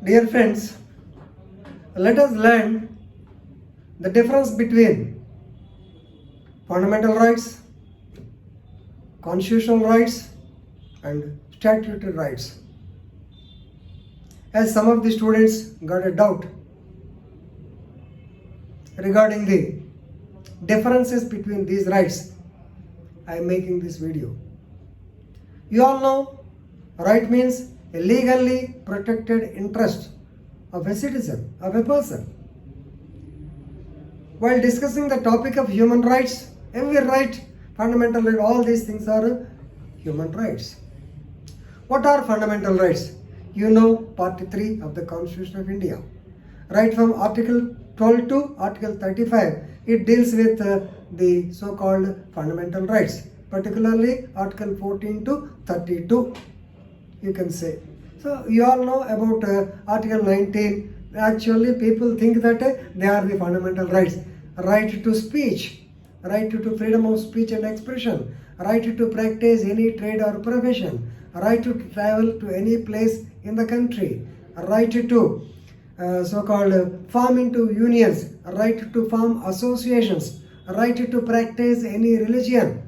Dear friends, let us learn the difference between fundamental rights, constitutional rights, and statutory rights. As some of the students got a doubt regarding the differences between these rights, I am making this video. You all know right means a legally protected interest of a citizen, of a person. While discussing the topic of human rights, every right, fundamental right, all these things are human rights. What are fundamental rights? You know Part 3 of the Constitution of India. Right from Article 12 to Article 35, it deals with the so-called fundamental rights, particularly Article 14 to 32, you can say. So you all know about Article 19. Actually, people think that they are the fundamental rights. Right to speech, right to freedom of speech and expression, right to practice any trade or profession, right to travel to any place in the country, right to so-called form into unions, right to form associations, right to practice any religion.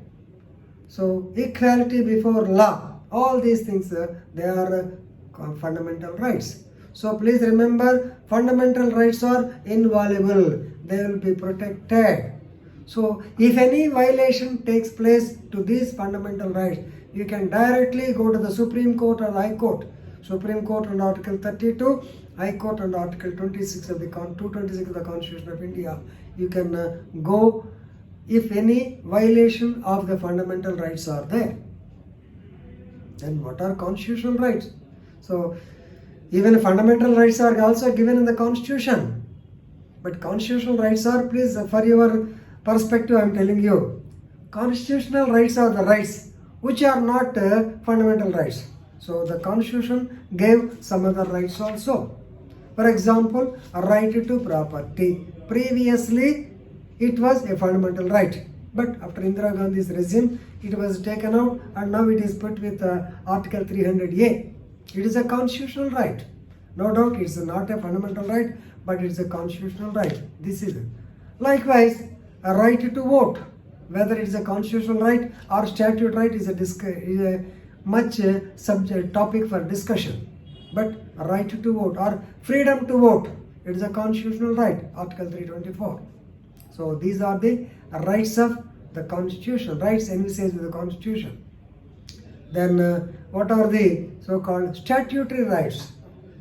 So equality before law, all these things, they are fundamental rights. So please remember, fundamental rights are inviolable. They will be protected. So if any violation takes place to these fundamental rights, you can directly go to the Supreme Court or High Court. Supreme Court under Article 32, High Court under Article 26 of the 226 of the Constitution of India. You can go if any violation of the fundamental rights are there. Then what are constitutional rights? So even fundamental rights are also given in the Constitution. But constitutional rights are, please, for your perspective, I am telling you, constitutional rights are the rights which are not fundamental rights. So the Constitution gave some other rights also. For example, a right to property. Previously, it was a fundamental right. But after Indira Gandhi's regime, it was taken out and now it is put with Article 300A. It is a constitutional right. No doubt it's not a fundamental right, but it's a constitutional right. This is it. Likewise, a right to vote, whether it's a constitutional right or statute right, is a much subject topic for discussion. But a right to vote or freedom to vote, it is a constitutional right, Article 324. So these are the rights of the Constitution, rights envisaged with the Constitution. Then what are the so-called statutory rights?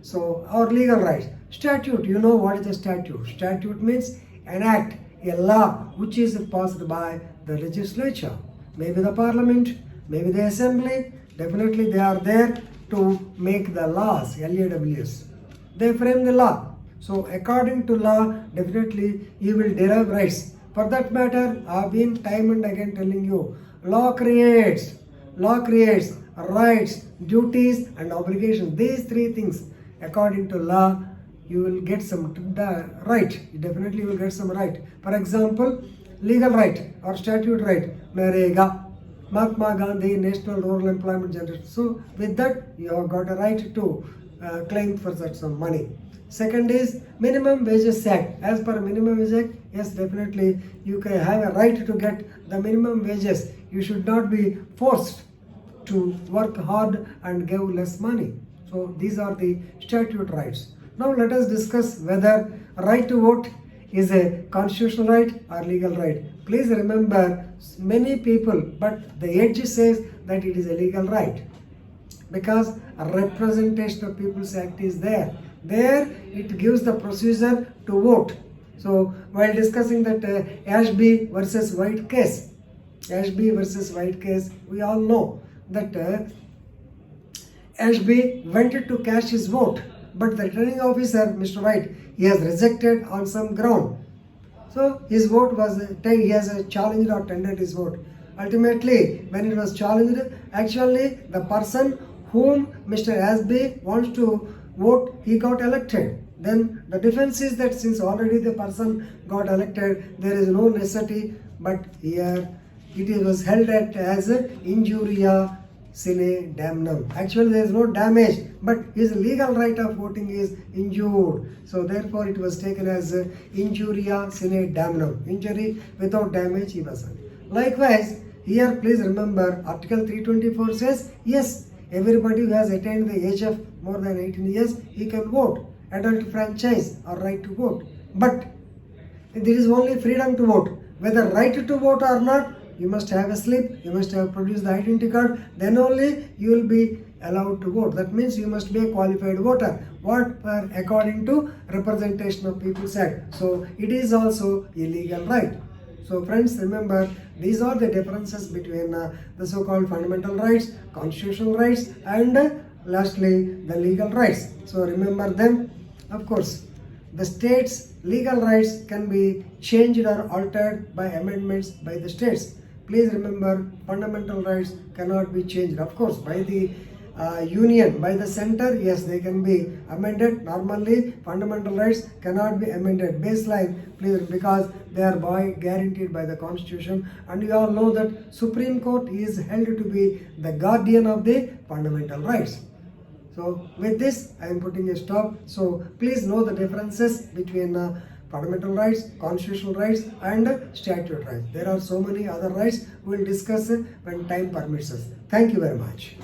So our legal rights. Statute, you know what is a statute? Statute means an act, a law which is passed by the legislature, maybe the parliament, maybe the assembly. Definitely they are there to make the laws, LAWs. They frame the law. So according to law, definitely you will derive rights. For that matter, I have been time and again telling you, law creates rights, duties and obligations. These three things, according to law, you will get some right. You definitely will get some right. For example, legal right or statute right, Narega, Mahatma Gandhi National Rural Employment Generation. So with that, you have got a right to claim for that some money. Second is Minimum Wages Act. As per Minimum Wage Act, yes, definitely you can have a right to get the minimum wages. You should not be forced to work hard and give less money. So these are the statute rights. Now let us discuss whether right to vote is a constitutional right or legal right. Please remember, many people, but the edge says that it is a legal right because a representation of People's Act is there. There it gives the procedure to vote. So while discussing that Ashby versus White case, we all know that Ashby wanted to cast his vote, but the returning officer, Mr. White, he has rejected on some ground. So his vote was, he has challenged or tendered his vote. Ultimately, when it was challenged, actually the person whom Mr. Ashby wants to vote, he got elected. Then the defense is that since already the person got elected, there is no necessity, but here it was held as injuria sine damnum. Actually, there is no damage, but his legal right of voting is injured. So therefore, it was taken as injuria sine damnum. Injury without damage, he was. Likewise, here please remember Article 324 says, yes, everybody who has attained the age of more than 18 years, he can vote. Adult franchise or right to vote. But there is only freedom to vote. Whether right to vote or not, you must have a slip, you must have produced the identity card, then only you will be allowed to vote. That means you must be a qualified voter. What according to Representation of People's Act. So it is also a legal right. So friends, remember, these are the differences between the so-called fundamental rights, constitutional rights, and lastly the legal rights. So remember them. Of course, the state's legal rights can be changed or altered by amendments by the states. Please remember, fundamental rights cannot be changed. Of course, by the union, by the center, yes, they can be amended. Normally, fundamental rights cannot be amended. Baseline, please, because they are guaranteed by the Constitution. And you all know that Supreme Court is held to be the guardian of the fundamental rights. So with this, I am putting a stop. So please know the differences between fundamental rights, constitutional rights, and statute rights. There are so many other rights we will discuss when time permits us. Thank you very much.